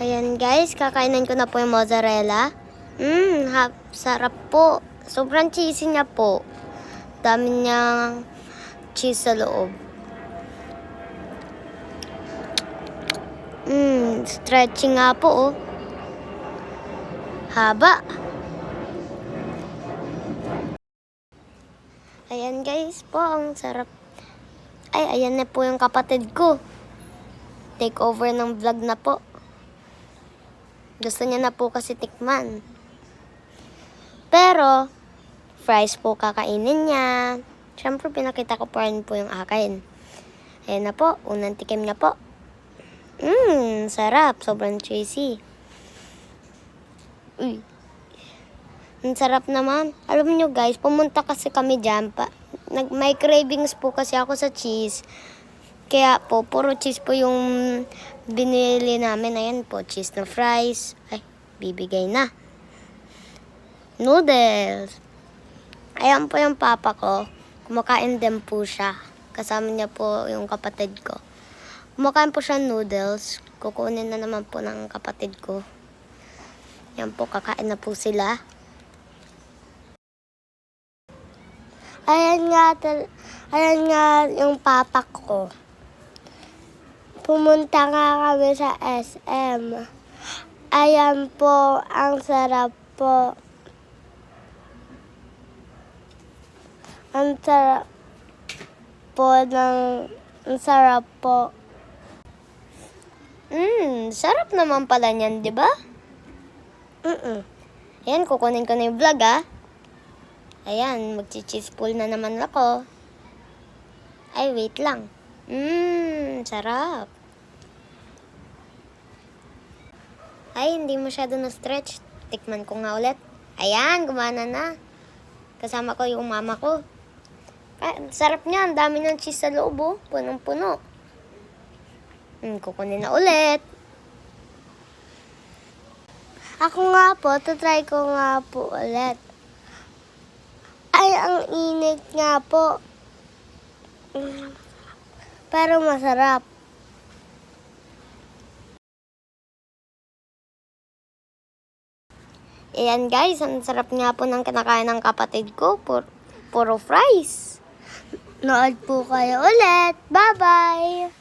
Ayan guys, kakainin ko na po yung mozzarella. Sarap po. Sobrang cheesy niya po. Dami niyang cheese sa loob. Stretching nga po oh. Haba. Ayan guys po, ang sarap. Ay, ayan na po yung kapatid ko. Take over ng vlog na po. Gusto niya na po kasi tikman. Pero, fries po kakainin niya. Siyempre, pinakita ko pa rin po yung akin. Ayan na po, unang tikim niya po. Sarap. Sobrang cheesy. Uy. Ang sarap naman. Alam niyo guys, pumunta kasi kami dyan. May cravings po kasi ako sa cheese. Kaya po, puro cheese po yung binili namin. Ayan po, cheese na fries. Ay, bibigay na. Noodles. Ayan po yung papa ko. Kumakain din po siya. Kasama niya po yung kapatid ko. Kumakain po siya noodles. Kukunin na naman po ng kapatid ko. Ayan po, kakain na po sila. Ayan nga yung papa ko. Pumunta nga kami sa SM. Ayan po, ang sarap po. Ang sarap po. Sarap naman pala niyan, di ba? Ayan, kukunin ko na yung vlog Ayan, magchi-cheese pool na naman ako. Ay, wait lang. Sarap. Ay, hindi masyado na-stretch. Tikman ko nga ulit. Ayan, gumana na. Kasama ko yung mama ko. Ay, sarap niya. Ang dami ng cheese sa loob, oh. Punong-puno. Kukunin na ulit. Ako nga po, try ko nga po ulit. Ay, ang init nga po. Pero masarap. Ayan guys, ang sarap nga po ng kinakain ng kapatid ko. Puro fries. Nood po kayo ulit. Bye-bye!